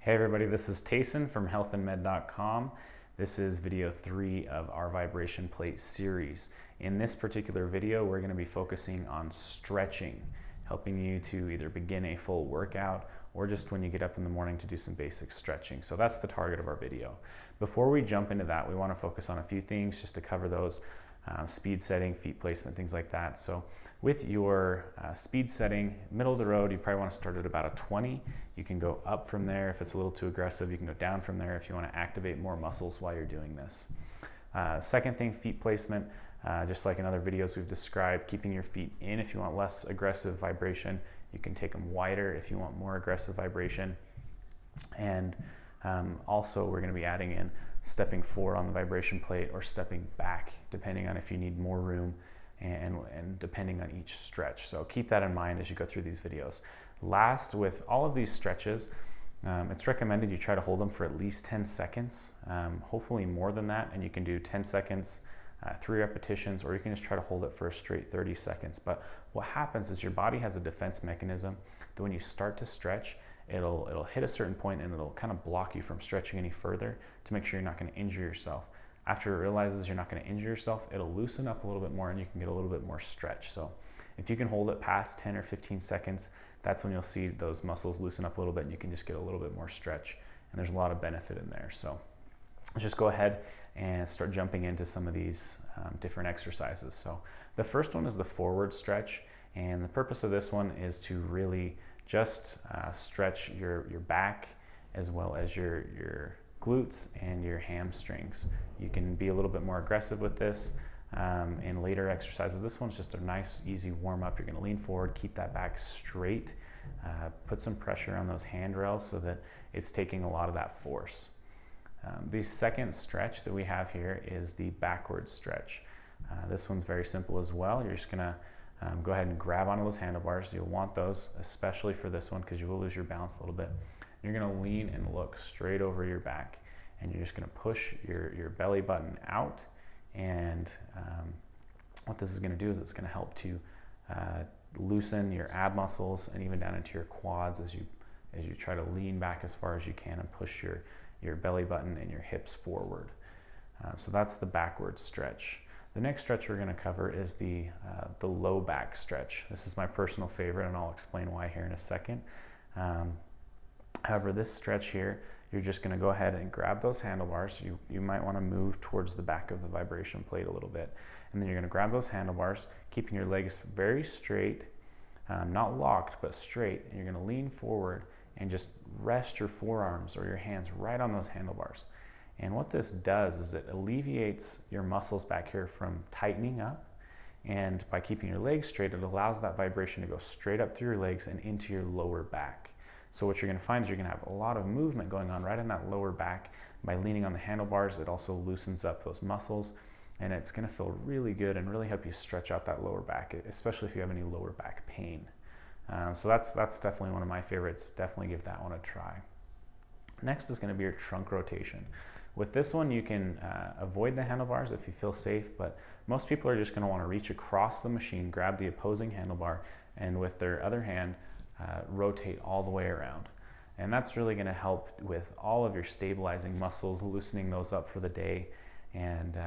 Hey everybody, this is Tayson from HEALTHandMED.com. This is video 3 of our vibration plate series. In this particular video, we're going to be focusing on stretching, helping you to either begin a full workout or just when you get up in the morning to do some basic stretching. So that's the target of our video. Before we jump into that, we want to focus on a few things just to cover those. Speed setting, feet placement, things like that. So with your speed setting, middle of the road, you probably want to start at about a 20. You can go up from there. If it's a little too aggressive, you can go down from there if you want to activate more muscles while you're doing this. Second thing, feet placement. Just like in other videos we've described, keeping your feet in if you want less aggressive vibration. You can take them wider if you want more aggressive vibration. And also we're going to be adding in stepping forward on the vibration plate or stepping back, depending on if you need more room and depending on each stretch. So keep that in mind as you go through these videos. Last, with all of these stretches, it's recommended you try to hold them for at least 10 seconds, hopefully more than that, and you can do 10 seconds, 3 repetitions, or you can just try to hold it for a straight 30 seconds. But what happens is your body has a defense mechanism that when you start to stretch, it'll hit a certain point and it'll kind of block you from stretching any further to make sure you're not going to injure yourself. After it realizes you're not going to injure yourself, it'll loosen up a little bit more and you can get a little bit more stretch. So if you can hold it past 10 or 15 seconds, that's when you'll see those muscles loosen up a little bit and you can just get a little bit more stretch. And there's a lot of benefit in there. So let's just go ahead and start jumping into some of these different exercises. So the first one is the forward stretch. And the purpose of this one is to really just stretch your back as well as your glutes and your hamstrings. You can be a little bit more aggressive with this in later exercises. This one's just a nice, easy warm-up. You're going to lean forward, keep that back straight, put some pressure on those handrails so that it's taking a lot of that force. The second stretch that we have here is the backward stretch. This one's very simple as well. You're just going to go ahead and grab onto those handlebars. You'll want those, especially for this one, because you will lose your balance a little bit. You're going to lean and look straight over your back, and you're just going to push your belly button out. And what this is going to do is it's going to help to loosen your ab muscles and even down into your quads as you try to lean back as far as you can and push your belly button and your hips forward. So that's the backward stretch. The next stretch we're going to cover is the low back stretch. This is my personal favorite, and I'll explain why here in a second. However, this stretch here, you're just going to go ahead and grab those handlebars. You might want to move towards the back of the vibration plate a little bit. And then you're going to grab those handlebars, keeping your legs very straight, not locked, but straight. And you're going to lean forward and just rest your forearms or your hands right on those handlebars. And what this does is it alleviates your muscles back here from tightening up. And by keeping your legs straight, it allows that vibration to go straight up through your legs and into your lower back. So what you're going to find is you're going to have a lot of movement going on right in that lower back. By leaning on the handlebars, it also loosens up those muscles. And it's going to feel really good and really help you stretch out that lower back, especially if you have any lower back pain. So that's definitely one of my favorites. Definitely give that one a try. Next is going to be your trunk rotation. With this one, you can avoid the handlebars if you feel safe, but most people are just going to want to reach across the machine, grab the opposing handlebar, and with their other hand, rotate all the way around. And that's really going to help with all of your stabilizing muscles, loosening those up for the day. And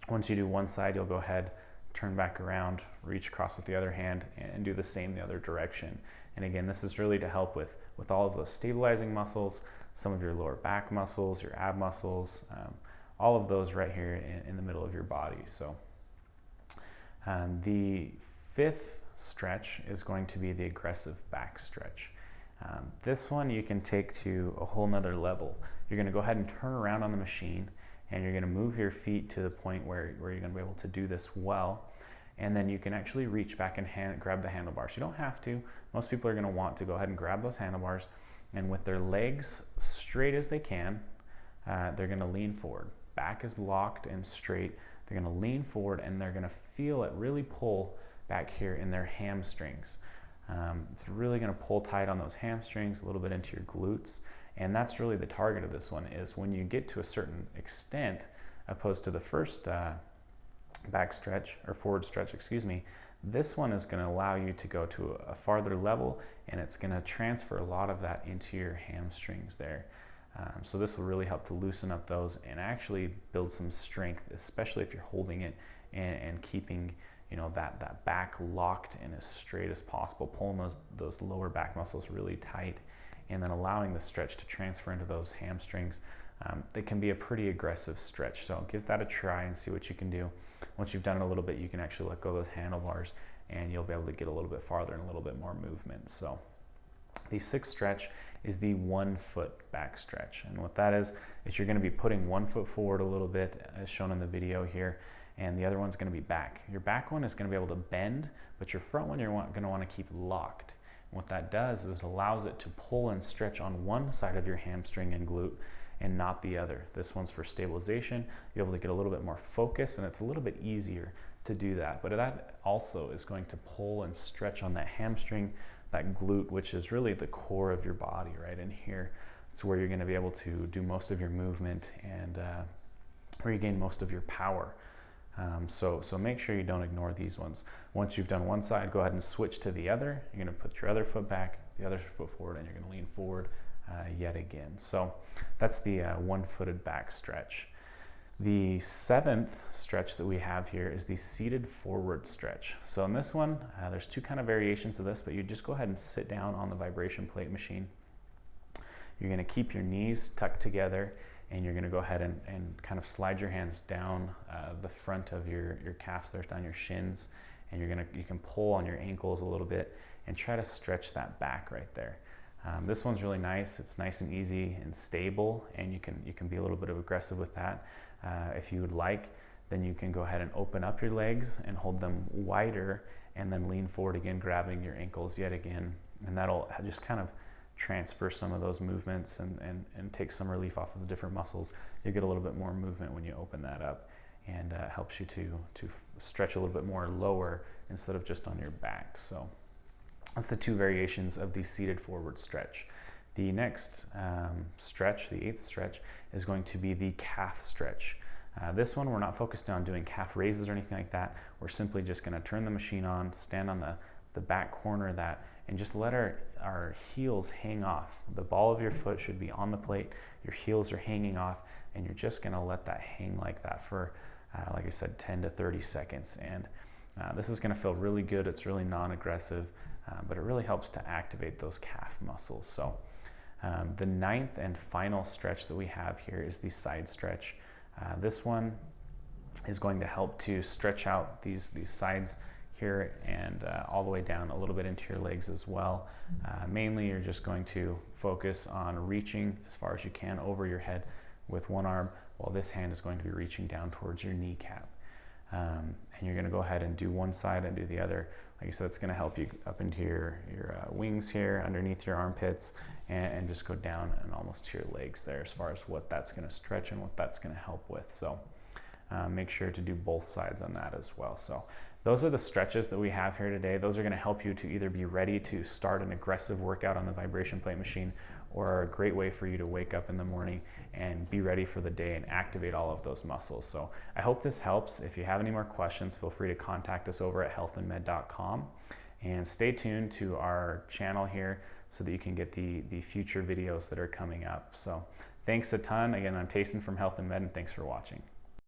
once you do one side, you'll go ahead, turn back around, reach across with the other hand, and do the same the other direction. And again, this is really to help with all of those stabilizing muscles, some of your lower back muscles, your ab muscles, all of those right here in the middle of your body. So the fifth stretch is going to be the aggressive back stretch. This one you can take to a whole nother level. You're going to go ahead and turn around on the machine, and you're going to move your feet to the point where you're going to be able to do this well. And then you can actually reach back and grab the handlebars. You don't have to. Most people are going to want to go ahead and grab those handlebars, and with their legs straight as they can, they're going to lean forward. Back is locked and straight. They're going to lean forward, and they're going to feel it really pull back here in their hamstrings. It's really going to pull tight on those hamstrings, a little bit into your glutes. And that's really the target of this one, is when you get to a certain extent, opposed to the first back stretch, or forward stretch, excuse me, This one is going to allow you to go to a farther level, and it's going to transfer a lot of that into your hamstrings there. So this will really help to loosen up those and actually build some strength, especially if you're holding it and keeping, you know, that back locked and as straight as possible, pulling those lower back muscles really tight, and then allowing the stretch to transfer into those hamstrings. It can be a pretty aggressive stretch, so give that a try and see what you can do. Once you've done it a little bit, you can actually let go of those handlebars and you'll be able to get a little bit farther and a little bit more movement. So the sixth stretch is the 1 foot back stretch. And what that is you're going to be putting 1 foot forward a little bit, as shown in the video here, and the other one's going to be back. Your back one is going to be able to bend, but your front one you're going to want to keep locked. And what that does is it allows it to pull and stretch on one side of your hamstring and glute and not the other. This one's for stabilization. You're able to get a little bit more focus, and it's a little bit easier to do that. But that also is going to pull and stretch on that hamstring, that glute, which is really the core of your body, right in here. It's where you're going to be able to do most of your movement and where you gain most of your power. So make sure you don't ignore these ones. Once you've done one side, go ahead and switch to the other. You're going to put your other foot back, the other foot forward, and you're going to lean forward yet again. So that's the 1-footed back stretch. The 7th stretch that we have here is the seated forward stretch. So in this one, there's two kind of variations of this, but you just go ahead and sit down on the vibration plate machine. You're going to keep your knees tucked together, and you're going to go ahead and kind of slide your hands down the front of your calves there, down your shins, and you can pull on your ankles a little bit and try to stretch that back right there. This one's really nice. It's nice and easy and stable, and you can be a little bit aggressive with that. If you would like, then you can go ahead and open up your legs and hold them wider, and then lean forward again, grabbing your ankles yet again, and that'll just kind of transfer some of those movements and take some relief off of the different muscles. You get a little bit more movement when you open that up, and helps you to stretch a little bit more lower instead of just on your back. So that's the two variations of the seated forward stretch. The next stretch, the 8th stretch, is going to be the calf stretch. This one, we're not focused on doing calf raises or anything like that. We're simply just going to turn the machine on, stand on the back corner of that, and just let our heels hang off. The ball of your foot should be on the plate, your heels are hanging off, and you're just going to let that hang like that for, like I said, 10 to 30 seconds. And this is going to feel really good. It's really non-aggressive, but it really helps to activate those calf muscles. So the 9th and final stretch that we have here is the side stretch. This one is going to help to stretch out these sides here and all the way down a little bit into your legs as well. Mainly you're just going to focus on reaching as far as you can over your head with one arm, while this hand is going to be reaching down towards your kneecap. And you're going to go ahead and do one side and do the other. Like I said, it's going to help you up into your wings here, underneath your armpits, and just go down and almost to your legs there as far as what that's going to stretch and what that's going to help with. So make sure to do both sides on that as well. So those are the stretches that we have here today. Those are going to help you to either be ready to start an aggressive workout on the vibration plate machine, or are a great way for you to wake up in the morning and be ready for the day and activate all of those muscles. So I hope this helps. If you have any more questions, feel free to contact us over at HEALTHandMED.com, and stay tuned to our channel here so that you can get the future videos that are coming up. So thanks a ton. Again, I'm Tayson from Health and Med, and thanks for watching.